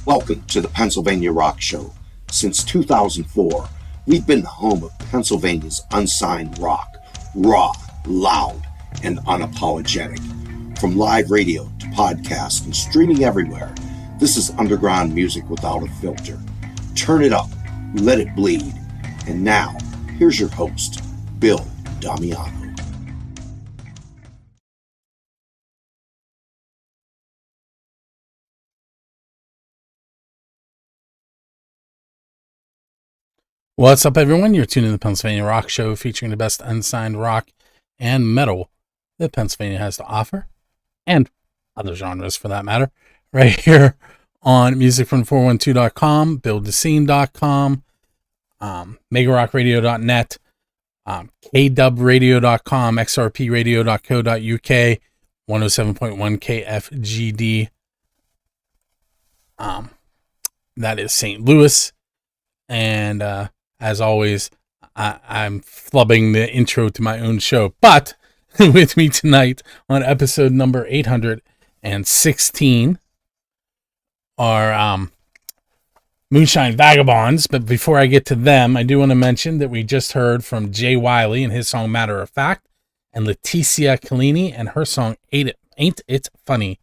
Welcome to the Pennsylvania Rock Show. Since 2004, we've been the home of Pennsylvania's unsigned rock, raw, loud, and unapologetic. From live radio to podcast and streaming everywhere, this is underground music without a filter. Turn it up, let it bleed. And now, here's your host, Bill Damiano. What's up, everyone? You're tuning to the Pennsylvania Rock Show, featuring the best unsigned rock and metal that Pennsylvania has to offer, and other genres for that matter, right here on musicfrom412.com, builddescene.com, megarockradio.net, kdubradio.com, xrpradio.co.uk, 107.1 KFGD, that is St. Louis, and as always, I'm flubbing the intro to my own show. But with me tonight on episode number 816 are Moonshine Vagabonds. But before I get to them, I do want to mention that we just heard from Jay Wiley and his song Matter of Fact, and Leticia Collini and her song Ain't It Funny.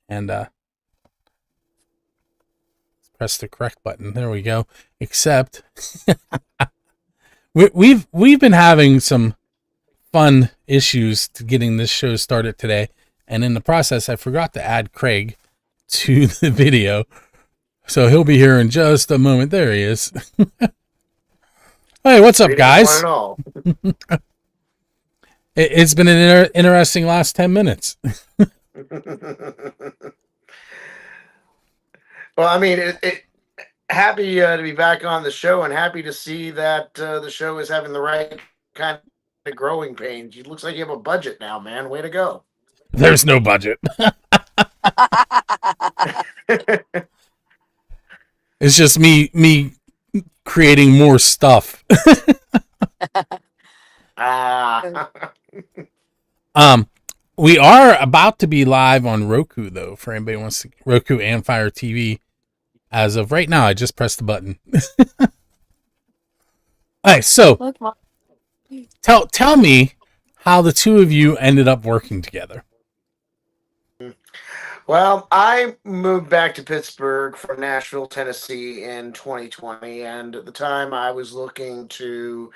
And press the correct button. There we go. Except we've been having some fun issues to getting this show started today, and in the process, I forgot to add Craig to the video, so he'll be here in just a moment. There he is. Hey, what's up, guys? It's been an interesting last 10 minutes. Well, I mean, happy to be back on the show, and happy to see that the show is having the right kind of growing pains. It looks like you have a budget now, man. Way to go. There's no budget. It's just me creating more stuff. We are about to be live on Roku, though, for anybody who wants to. Roku and Fire TV. As of right now, I just pressed the button. All right, so tell me how the two of you ended up working together. Well, I moved back to Pittsburgh from Nashville, Tennessee in 2020, and at the time I was looking to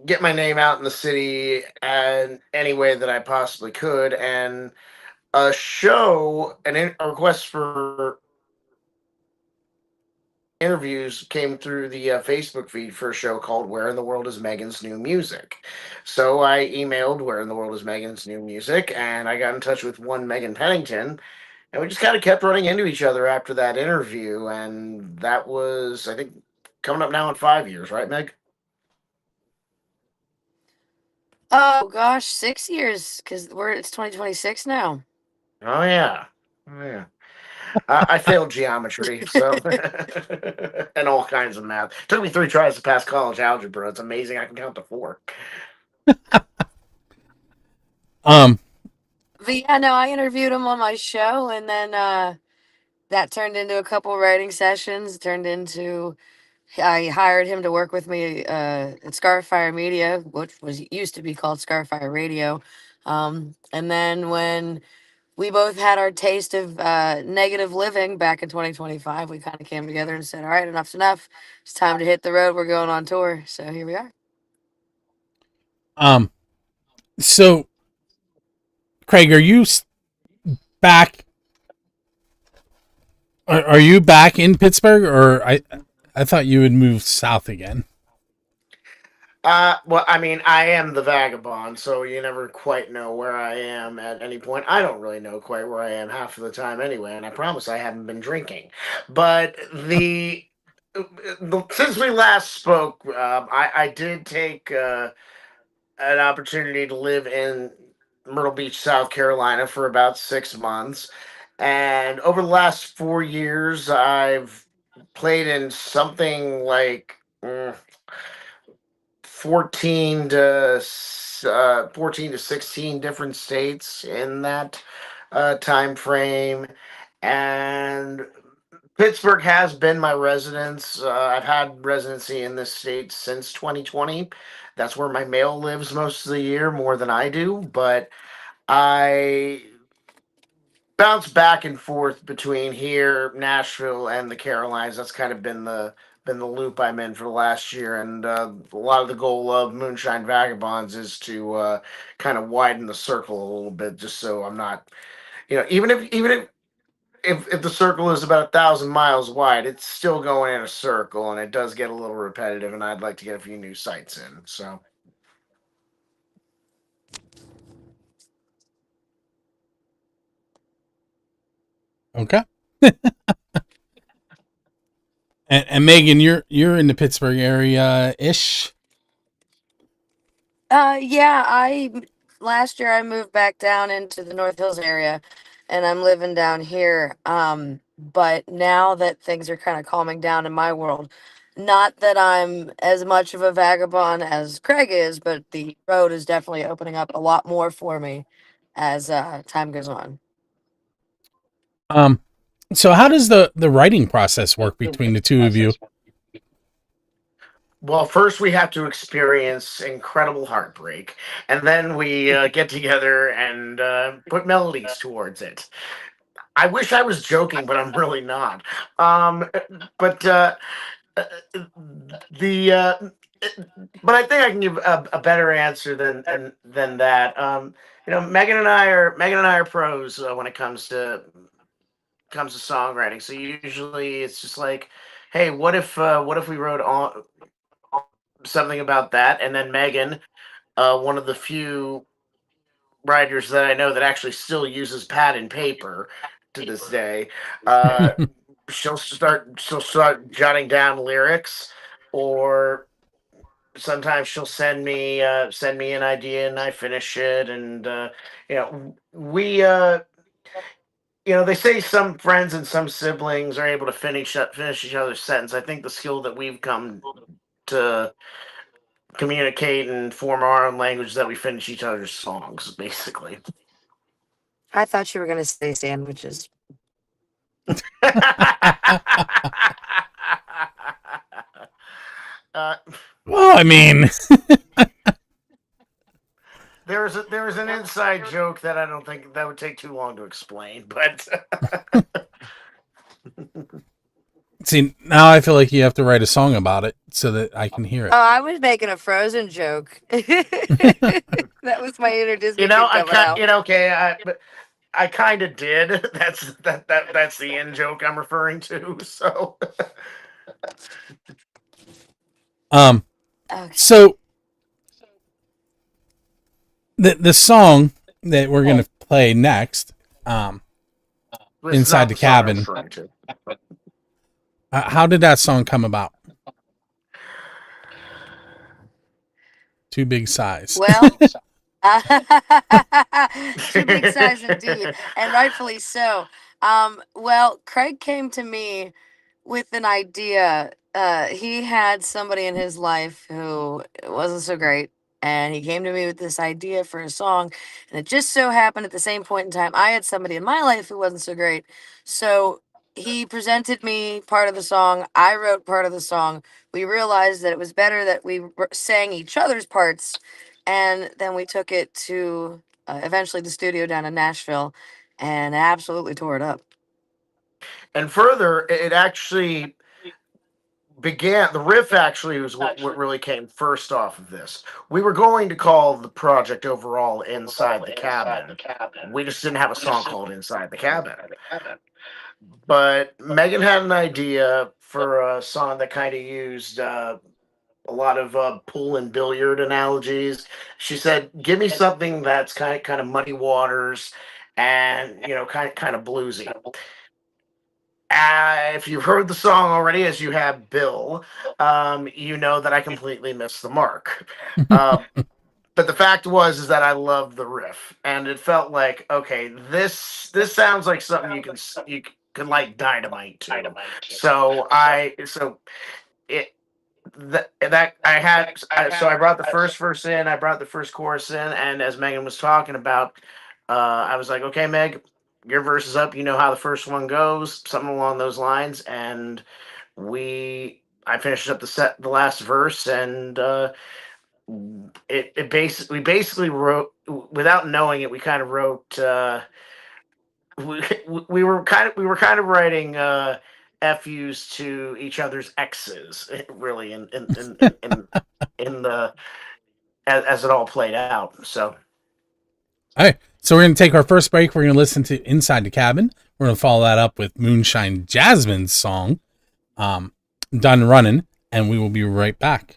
get my name out in the city in any way that I possibly could, and a request for interviews came through the Facebook feed for a show called Where in the World is Megan's New Music? So I emailed Where in the World is Megan's New Music, and I got in touch with one Megan Pennington, and we just kind of kept running into each other after that interview, and that was, I think, coming up now in 5 years, right, Meg? Oh gosh, 6 years, because it's 2026 now. Oh yeah. I failed geometry, so and all kinds of math. Took me 3 tries to pass college algebra. It's amazing I can count to 4. But yeah, no, I interviewed him on my show, and then that turned into a couple writing sessions. Turned into I hired him to work with me at Scarfire Media, which used to be called Scarfire Radio. And then when we both had our taste of negative living back in 2025, we kind of came together and said, all right, enough's enough. It's time to hit the road. We're going on tour. So here we are. So, Craig, are you back? Are you back in Pittsburgh, or I thought you had moved south again? Well, I mean, I am the vagabond, so you never quite know where I am at any point. I don't really know quite where I am half of the time anyway, and I promise I haven't been drinking. But since we last spoke, I did take an opportunity to live in Myrtle Beach, South Carolina for about 6 months. And over the last 4 years, I've played in something like 14 to 16 different states in that time frame. And Pittsburgh has been my residence. I've had residency in this state since 2020. That's where my male lives most of the year, more than I do. But I bounce back and forth between here, Nashville, and the Carolinas. That's kind of been the loop I'm in for the last year. And a lot of the goal of Moonshine Vagabonds is to kind of widen the circle a little bit, just so I'm not, even if the circle is about 1,000 miles wide, it's still going in a circle, and it does get a little repetitive. And I'd like to get a few new sites in. So. Okay. And Megan, you're in the Pittsburgh area ish. Yeah, I last year I moved back down into the North Hills area and I'm living down here. But now that things are kind of calming down in my world, not that I'm as much of a vagabond as Craig is, but the road is definitely opening up a lot more for me as time goes on. Um, so how does the writing process work between the two of you? Well, first we have to experience incredible heartbreak, and then we get together and put melodies towards it. I wish I was joking, but I'm really not. But uh, the but I think I can give a better answer than that. Megan and I are pros when it comes to songwriting. So usually it's just like, hey, what if we wrote on something about that, and then Megan, one of the few writers that I know that actually still uses pad and paper to this day, uh, she'll start jotting down lyrics, or sometimes she'll send me an idea and I finish it, and we they say some friends and some siblings are able to finish each other's sentence. I think the skill that we've come to communicate and form our own language that we finish each other's songs, basically. I thought you were going to say sandwiches. uh, Well, I mean, there was an inside joke that I don't think that would take too long to explain, but see, now I feel like you have to write a song about it so that I can hear Oh, it. I was making a Frozen joke. That was my inner Disney kid I coming out. okay, but I kind of did. That's the in joke I'm referring to. So. Okay. So the song that we're gonna play next, This is Inside not the the song I'm Cabin. referring to. How did that song come about? Two big sighs. Well, too big size indeed, and rightfully so. Well, Craig came to me with an idea. He had somebody in his life who wasn't so great, and he came to me with this idea for a song. And it just so happened at the same point in time, I had somebody in my life who wasn't so great. So he presented me part of the song. I wrote part of the song. We realized that it was better that we sang each other's parts, and then we took it to eventually the studio down in Nashville, and absolutely tore it up. And further, it actually began. The riff actually was what really came first off of this. We were going to call the project overall "Inside the Cabin." We just didn't have a song called "Inside the Cabin." But Megan had an idea for a song that kind of used a lot of pool and billiard analogies. She said, "Give me something that's kind of muddy waters, and kind of bluesy." If you've heard the song already, as you have Bill, you know that I completely missed the mark. Uh, but the fact is that I loved the riff, and it felt like, okay, this sounds like something you can like dynamite to. So it that I had so I brought the first verse in, I brought the first chorus in, and as Megan was talking about, I was like, okay, Meg, your verse is up. You know how the first one goes, something along those lines. And I finished up the last verse, and we basically wrote without knowing it. We kind of wrote. We, we were kind of writing FUs to each other's exes, really, in the as it all played out. So. All right. So we're going to take our first break. We're going to listen to Inside the Cabin. We're going to follow that up with Moonshine Jasmine's song, Done Running, and we will be right back.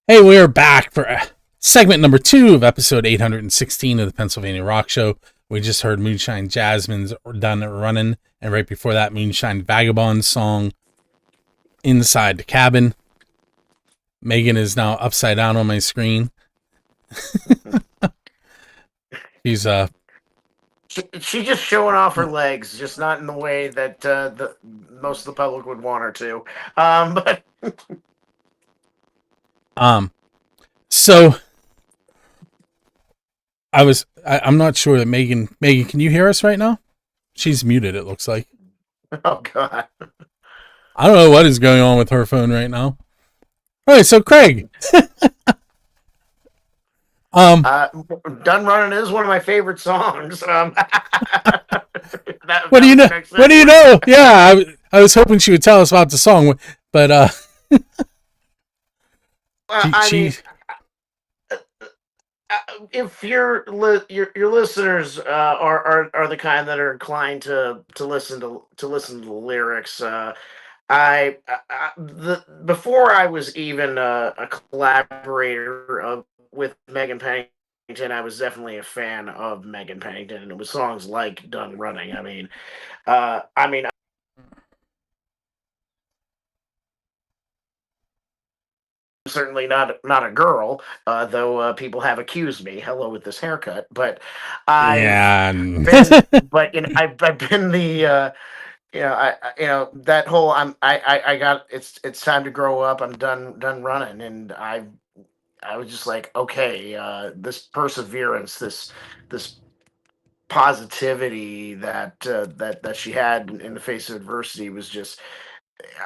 Hey, we're back for segment number 2 of episode 816 of the Pennsylvania Rock Show. We just heard Moonshine Jasmine's Done Running, and right before that, Moonshine Vagabonds song, Inside the Cabin. Megan is now upside down on my screen. She's She's just showing off her legs, just not in the way that the most of the public would want her to. But so I'm not sure that Megan, can you hear us right now? She's muted, it looks like. oh god. I don't know what is going on with her phone right now. All right, so Craig. Done Running is one of my favorite songs. What do you know? What do you know? Yeah, I was hoping she would tell us about the song, but I mean, if your listeners are the kind that are inclined to listen to the lyrics, before I was even a collaborator with Megan Pennington, I was definitely a fan of Megan Pennington, and it was songs like "Done Running." I mean, certainly not a girl, though people have accused me. Hello with this haircut, but yeah. but I've been the that whole I got it's time to grow up. I'm done running, and I was just like, okay, this perseverance, this positivity that she had in the face of adversity was just.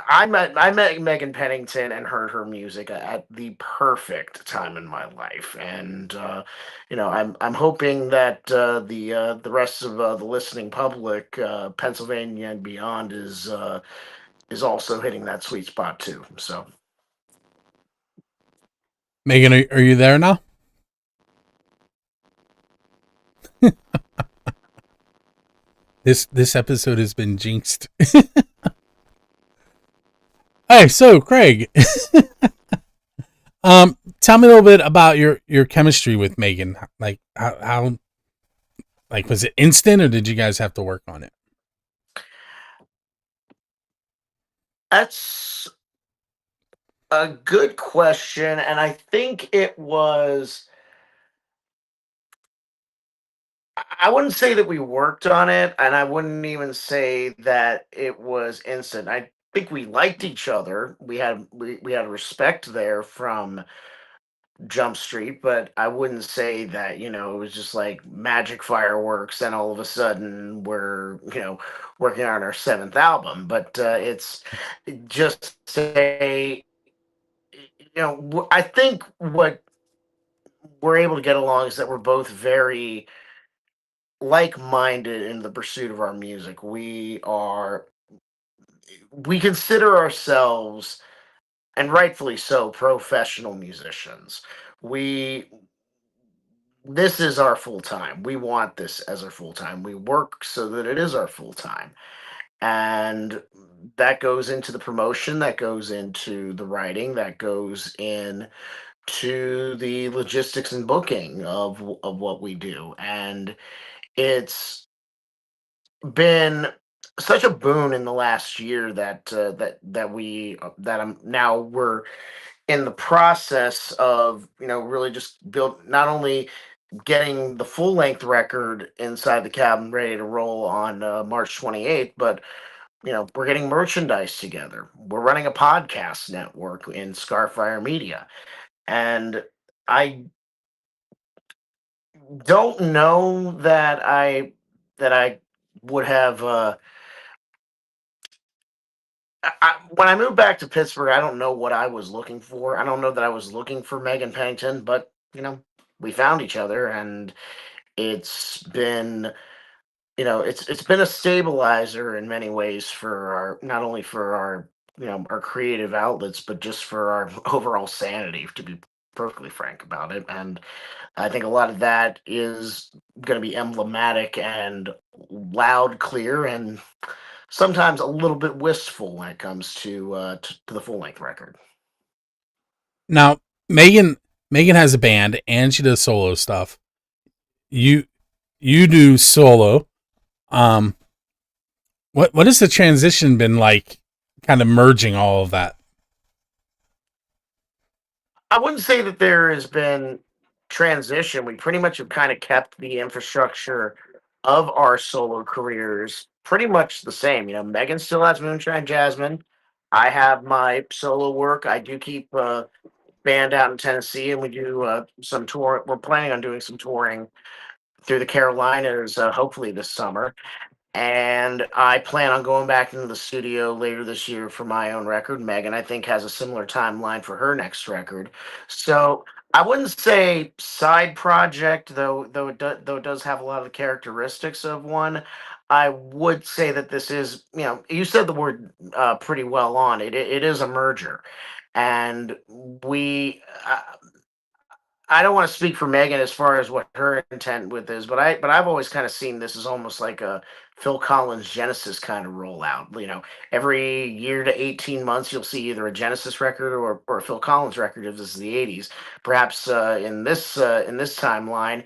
I met Megan Pennington and heard her music at the perfect time in my life, and I'm hoping that the rest of the listening public, Pennsylvania and beyond, is also hitting that sweet spot too. So, Megan, are you there now? This episode has been jinxed. Hey, so Craig, tell me a little bit about your chemistry with Megan. Like how like was it instant, or did you guys have to work on it? that's a good question, and I think it was. I wouldn't say that we worked on it, and I wouldn't even say that it was instant. I think we liked each other. We had a respect there from Jump Street, but I wouldn't say that it was just like magic fireworks, and all of a sudden we're working on our seventh album. But it's just say I think what we're able to get along is that we're both very like-minded in the pursuit of our music. We consider ourselves, and rightfully so, professional musicians. We This is our full time. We want this as our full time. We work so that it is our full time. And that goes into the promotion, that goes into the writing, that goes in to the logistics and booking of what we do. And it's been such a boon in the last year that I'm now we're in the process of, really just build, not only getting the full length record Inside the Cabin ready to roll on March 28th, but we're getting merchandise together. We're running a podcast network in Scarfire Media, and I don't know that I would have. When I moved back to Pittsburgh, I don't know what I was looking for. I don't know that I was looking for Megan Pennington, but we found each other, and it's been it's been a stabilizer in many ways for our, not only for our our creative outlets, but just for our overall sanity, to be perfectly frank about it. And I think a lot of that is going to be emblematic and loud, clear, and sometimes a little bit wistful when it comes to the full length record. Now, Megan has a band and she does solo stuff. You do solo. What has the transition been like, kind of merging all of that? I wouldn't say that there has been transition. We pretty much have kind of kept the infrastructure of our solo careers pretty much the same. Megan still has Moonshine Jasmine. I have my solo work. I do keep a band out in Tennessee, and we do some tour. We're planning on doing some touring through the Carolinas, hopefully this summer. And I plan on going back into the studio later this year for my own record. Megan, I think, has a similar timeline for her next record. So I wouldn't say side project, though it does have a lot of the characteristics of one. I would say that this is, you said the word pretty well on it. It is a merger, and I don't want to speak for Megan as far as what her intent with is, but I've always kind of seen this as almost like a Phil Collins Genesis kind of rollout. Every year to 18 months, you'll see either a Genesis record or a Phil Collins record if this is the 80s. Perhaps in this timeline,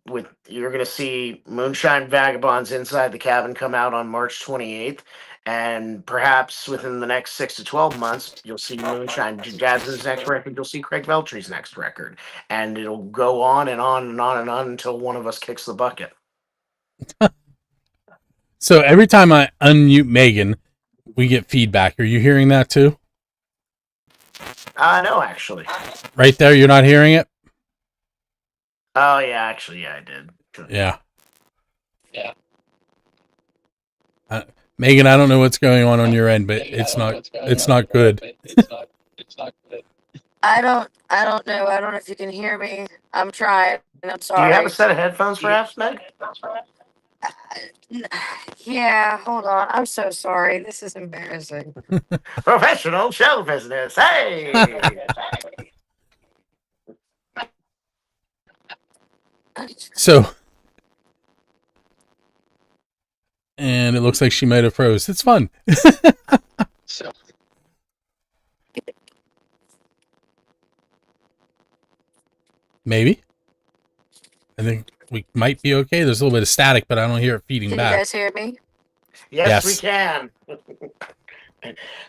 with you're going to see Moonshine Vagabonds Inside the Cabin come out on March 28th. And perhaps within the next 6 to 12 months, you'll see Moonshine Jasmine's next record. You'll see Craig Veltri's next record, and it'll go on and on and on and on until one of us kicks the bucket. So every time I unmute Megan, we get feedback. Are you hearing that too? No, actually. Right there, you're not hearing it? Oh, yeah, actually, yeah, I did. Yeah. Megan, I don't know what's going on your end, but it's not good. I don't know. I don't know if you can hear me. I'm trying. I'm sorry. Do you have a set of headphones, perhaps, Meg? Yeah, hold on. I'm so sorry. This is embarrassing. Professional show business. Hey! So, and it looks like she might have froze. It's fun. Maybe. I think we might be okay. There's a little bit of static, but I don't hear it feeding Can back. you guys hear me? Yes, we can.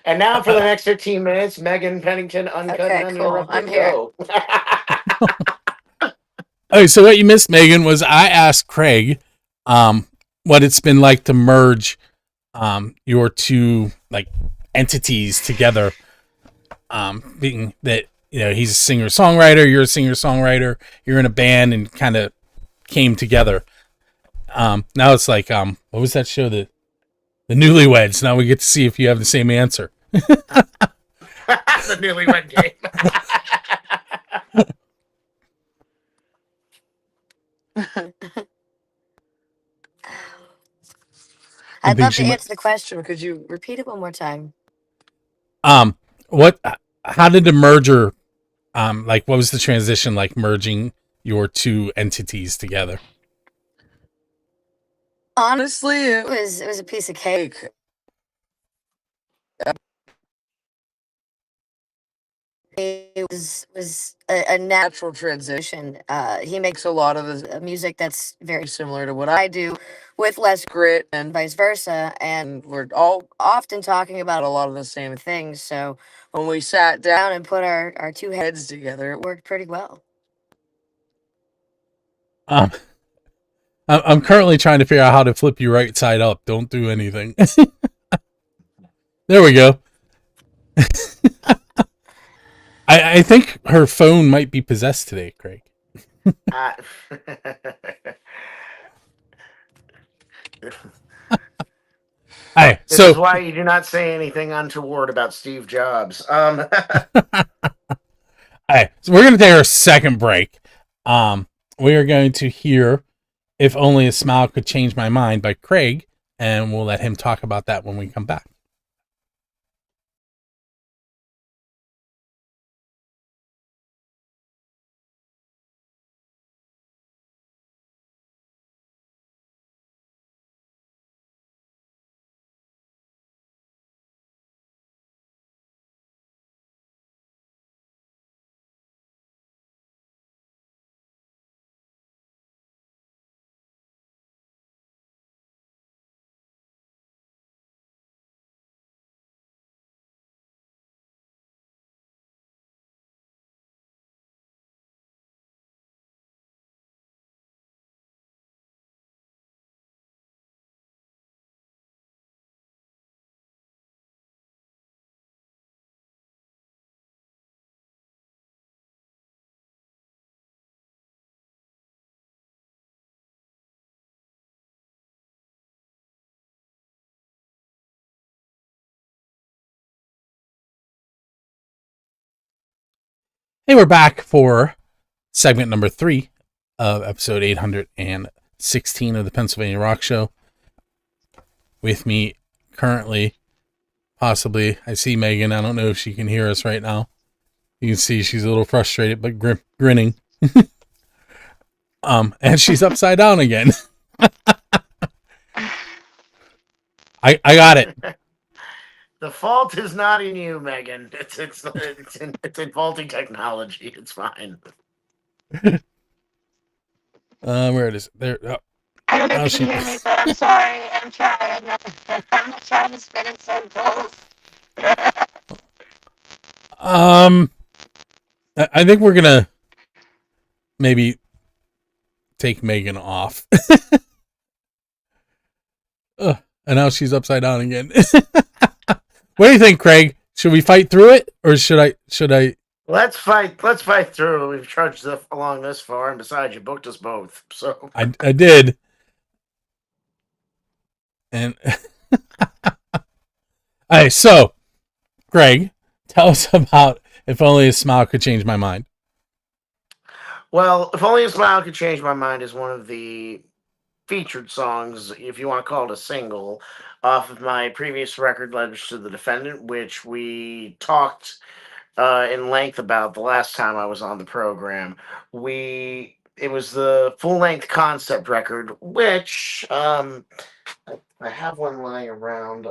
And now for the next 15 minutes, Megan Pennington, Uncut Okay, and cool. Uninterrupted. I'm here. Go. Okay, so what you missed, Megan, was I asked Craig what it's been like to merge your two entities together. Being that he's a singer-songwriter, you're a singer-songwriter, you're in a band and kind of came together. Now it's like what was that show, the Newlyweds? Now we get to see if you have the same answer. The Newlywed Game. I I'd think love she to might. answer the question. Could you repeat it one more time? What? How did the merger? Like, what was the transition like merging your two entities together? Honestly, it was a piece of cake. It was a natural transition. He makes a lot of the music that's very similar to what I do, with less grit and vice versa. And we're all often talking about a lot of the same things. So when we sat down and put our two heads together, it worked pretty well. Um, I'm currently trying to figure out how to flip you right side up. Don't do anything. There we go. I think her phone might be possessed today, Craig. Uh, Hey, this is so why you do not say anything untoward about Steve Jobs. so we're gonna take our second break. We are going to hear "If Only a Smile Could Change My Mind" by Craig, and we'll let him talk about that when we come back. Hey, we're back for segment number 3 of episode 816 of the Pennsylvania Rock Show. With me currently, possibly, I see Megan. I don't know if she can hear us right now. You can see she's a little frustrated, but grinning. And she's upside down again. I got it. The fault is not in you, Megan. It's in faulty technology. It's fine. Where it is? There. Oh, I don't know oh if you she. can hear me, but I'm sorry. I'm trying. I'm trying to spin in circles. I think we're gonna maybe take Megan off. And now she's upside down again. What do you think, Craig? Should we fight through it, or should I? Let's fight. Let's fight through. We've trudged along this far, and besides, you booked us both. So I did. And all right, so Greg, tell us about "If Only a Smile Could Change My Mind." well, if only a smile could change my mind is one of the featured songs, if you want to call it a single, off of my previous record, Letters to the Defendant, which we talked in length about the last time I was on the program. It was the full length concept record, which I have one lying around.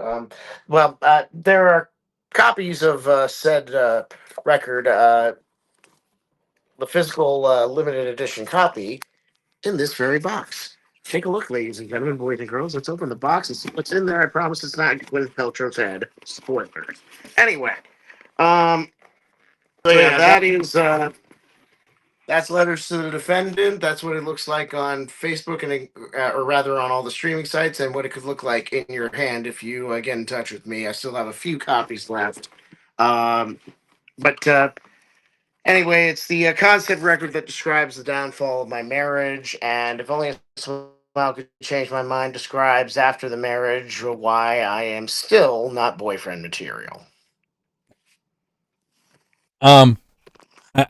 There are copies of said record, the physical limited edition copy, in this very box. Take a look, ladies and gentlemen, boys and girls. Let's open the box and see what's in there. I promise it's not Gwyneth Paltrow's head. Spoilers. Anyway, so yeah, that's Letters to the Defendant. That's what it looks like on Facebook and or rather on all the streaming sites, and what it could look like in your hand if you get in touch with me. I still have a few copies left. But anyway, it's the concept record that describes the downfall of my marriage, and if only a smile could change my mind, describes after the marriage why I am still not boyfriend material. Um, I,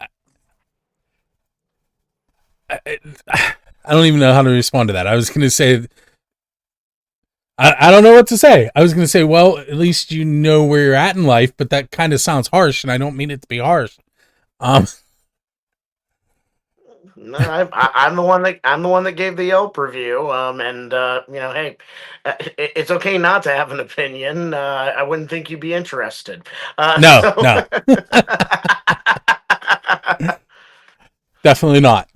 I, I don't even know how to respond to that. I was going to say, I don't know what to say. I was going to say, well, at least you know where you're at in life, but that kind of sounds harsh, and I don't mean it to be harsh. No, I'm the one that gave the Yelp review. And hey, it's okay not to have an opinion. I wouldn't think you'd be interested. No, definitely not.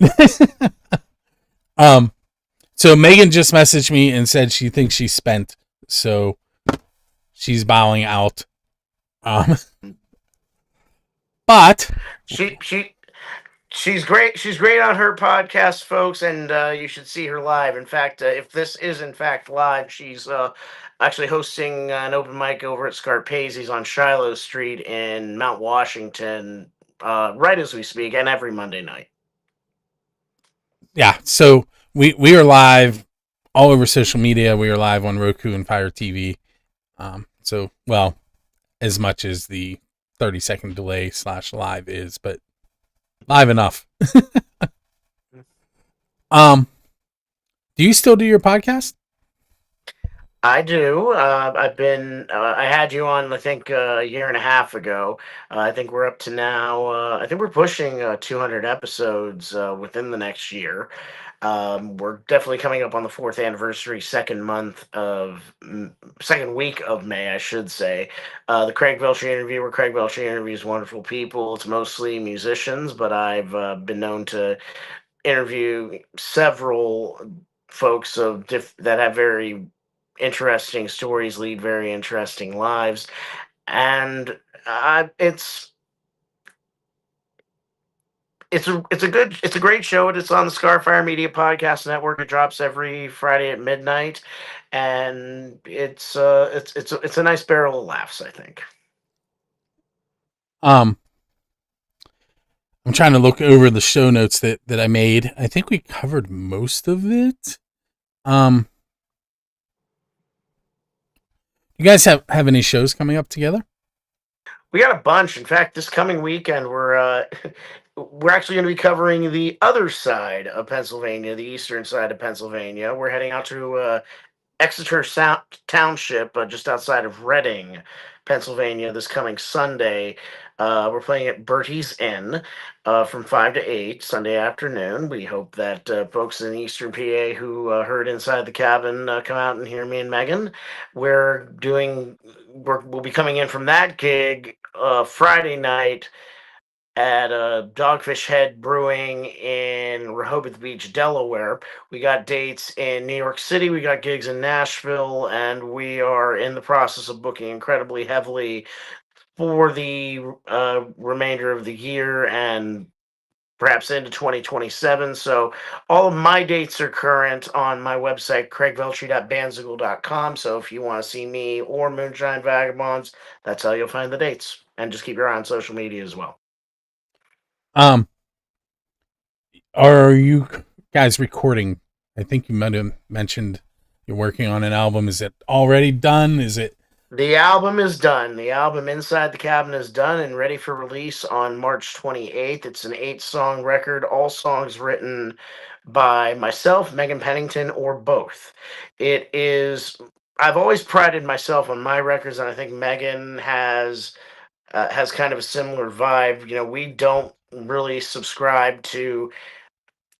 So Megan just messaged me and said she thinks she's spent, so she's bowing out. But she's great. She's great on her podcast, folks, and you should see her live. In fact, if this is in fact live, she's actually hosting an open mic over at Scarpazi's on Shiloh Street in Mount Washington, right as we speak, and every Monday night. yeah, so we are live all over social media. We are live on Roku and Fire TV. So, well, as much as the 30-second delay /live is, but live enough. Do you still do your podcast? I do. I had you on, I think, a year and a half ago. I think we're up to now, I think we're pushing 200 episodes within the next year. We're definitely coming up on the 4th anniversary, second week of May, I should say. The Craig Veltri interview, where Craig Veltri interviews wonderful people. It's mostly musicians, but I've been known to interview several folks that have very interesting stories, lead very interesting lives, and it's a great show. It's on the Scarfire Media Podcast Network. It drops every Friday at midnight, and it's a nice barrel of laughs, I think. I'm trying to look over the show notes that I made. I think we covered most of it. You guys have any shows coming up together? We got a bunch. In fact, this coming weekend we're actually going to be covering the other side of Pennsylvania, the eastern side of Pennsylvania. We're heading out to Exeter Township, just outside of Reading, Pennsylvania, this coming Sunday. We're playing at Bertie's Inn from 5 to 8 Sunday afternoon. We hope that folks in Eastern PA who heard Inside the Cabin come out and hear me and Megan. We'll be coming in from that gig Friday night at Dogfish Head Brewing in Rehoboth Beach, Delaware. We got dates in New York City, we got gigs in Nashville, and we are in the process of booking incredibly heavily for the remainder of the year and perhaps into 2027. So all of my dates are current on my website, craigveltri.bandzoogle.com. So if you want to see me or Moonshine Vagabonds, that's how you'll find the dates. And just keep your eye on social media as well. Are you guys recording? I think you might have mentioned you're working on an album. Is it already done? Is it? The album is done. The album Inside the Cabin is done and ready for release on March 28th. It's an 8-song record, all songs written by myself, Megan Pennington, or both. I've always prided myself on my records, and I think Megan has kind of a similar vibe. You know, we don't really subscribe to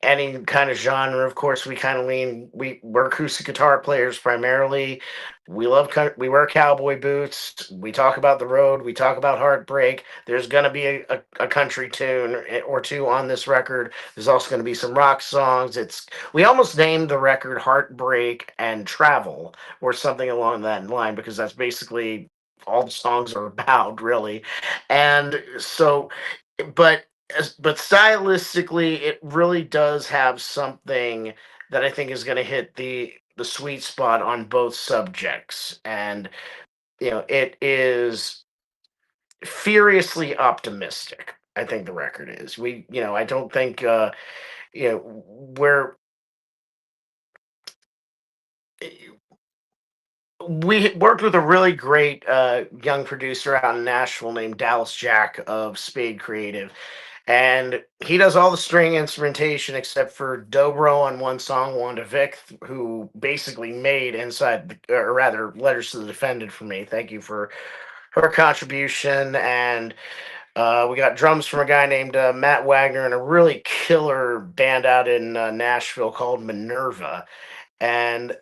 any kind of genre. Of course, we kind of we're acoustic guitar players primarily. We wear cowboy boots. We talk about the road. We talk about heartbreak. There's going to be a country tune or two on this record. There's also going to be some rock songs. We almost named the record Heartbreak and Travel or something along that line, because that's basically all the songs are about, really. And so, but but stylistically, it really does have something that I think is going to hit the sweet spot on both subjects, and it is furiously optimistic. I think the record is. I don't think we're we worked with a really great young producer out in Nashville named Dallas Jack of Spade Creative. And he does all the string instrumentation except for dobro on one song, Wanda Vic, who basically made or rather, Letters to the Defendant for me. Thank you for her contribution. And we got drums from a guy named Matt Wagner and a really killer band out in Nashville called Minerva. And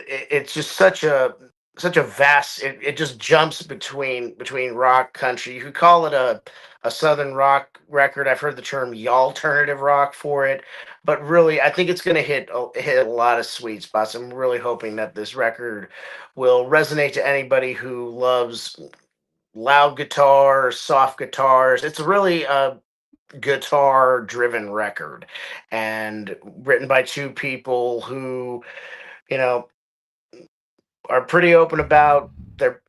it's just such a vast. It just jumps between rock, country. You could call it a southern rock record. I've heard the term alternative rock for it, but really, I think it's going to hit a lot of sweet spots. I'm really hoping that this record will resonate to anybody who loves loud guitars, soft guitars. It's really a guitar driven record and written by two people who, you know, are pretty open about their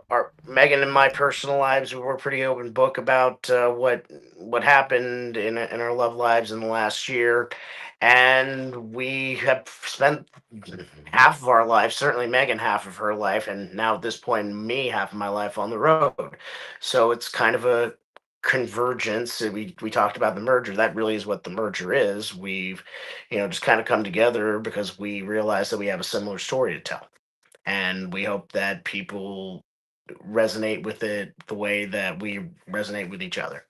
our Megan and my personal lives. We were pretty open book about what happened in our love lives in the last year, and we have spent half of our life, certainly Megan half of her life, and now at this point me half of my life on the road. So it's kind of a convergence. We talked about the merger. That really is what the merger is. We've just kind of come together because we realize that we have a similar story to tell, and we hope that people resonate with it the way that we resonate with each other.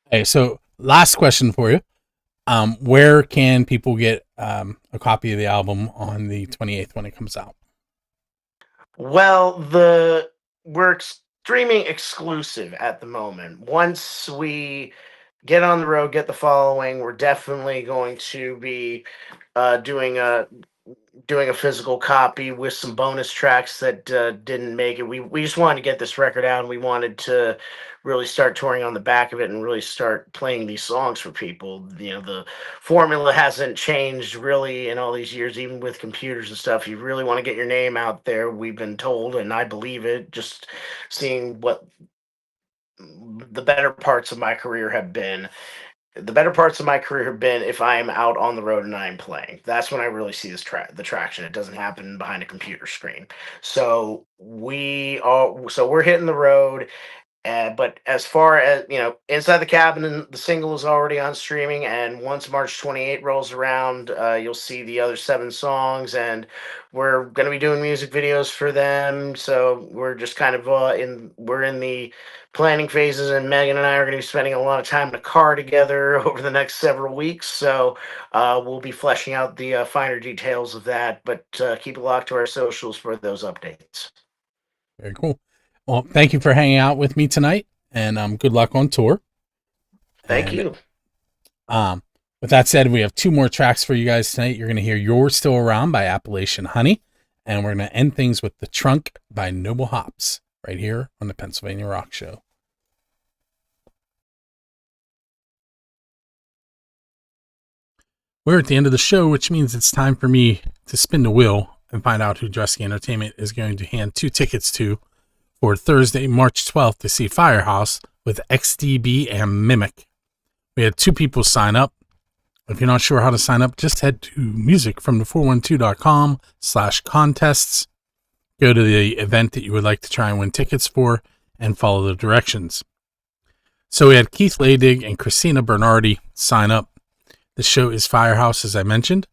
Okay, so last question for you. Where can people get a copy of the album on the 28th when it comes out? Well, we're streaming exclusive at the moment. Once we get on the road, get the following, we're definitely going to be doing a physical copy with some bonus tracks that didn't make it. We just wanted to get this record out, and we wanted to really start touring on the back of it and really start playing these songs for people. The formula hasn't changed really in all these years, even with computers and stuff. You really want to get your name out there, we've been told, and I believe it, just seeing what the better parts of my career have been. The better parts of my career have been if I am out on the road and I am playing. That's when I really see the traction. It doesn't happen behind a computer screen. So we're hitting the road. But as far as, Inside the Cabin, the single is already on streaming. And once March 28th rolls around, you'll see the other 7 songs. And we're going to be doing music videos for them. So we're just kind of we're in the planning phases. And Megan and I are going to be spending a lot of time in a car together over the next several weeks. So we'll be fleshing out the finer details of that. But keep it locked to our socials for those updates. Very cool. Well, thank you for hanging out with me tonight, and good luck on tour. Thank you. With that said, we have 2 more tracks for you guys tonight. You're going to hear You're Still Around by Appalachian Honey, and we're going to end things with The Trunk by Noble Hops right here on the Pennsylvania Rock Show. We're at the end of the show, which means it's time for me to spin the wheel and find out who Dresky Entertainment is going to hand 2 tickets to for Thursday, March 12th to see Firehouse with XDB and Mimic. We had 2 people sign up. If you're not sure how to sign up, just head to musicfromthe412.com/contests. Go to the event that you would like to try and win tickets for and follow the directions. So we had Keith Laydig and Christina Bernardi sign up. The show is Firehouse, as I mentioned,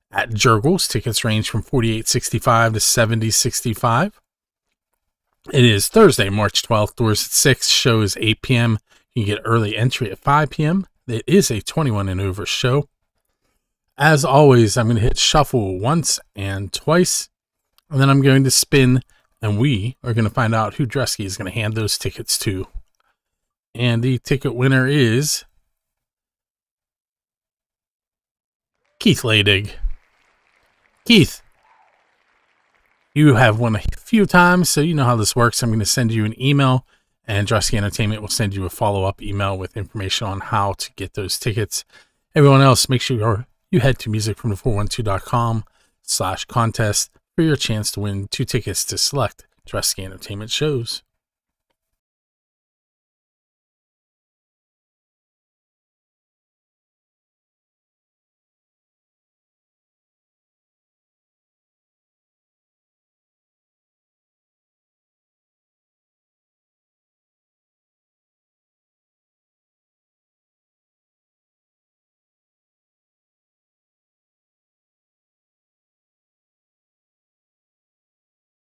at Jurgles. Tickets range from $48.65 to $70.65. It is Thursday, March 12th. Doors at 6. Show is 8 p.m. You can get early entry at 5 p.m. It is a 21 and over show. As always, I'm going to hit shuffle once and twice, and then I'm going to spin, and we are going to find out who Dresky is going to hand those tickets to. And the ticket winner is Keith Laydig. Keith, you have won a few times, so you know how this works. I'm going to send you an email, and Dresky Entertainment will send you a follow-up email with information on how to get those tickets. Everyone else, make sure you head to musicfromthe412.com/contest for your chance to win 2 tickets to select Dresky Entertainment shows.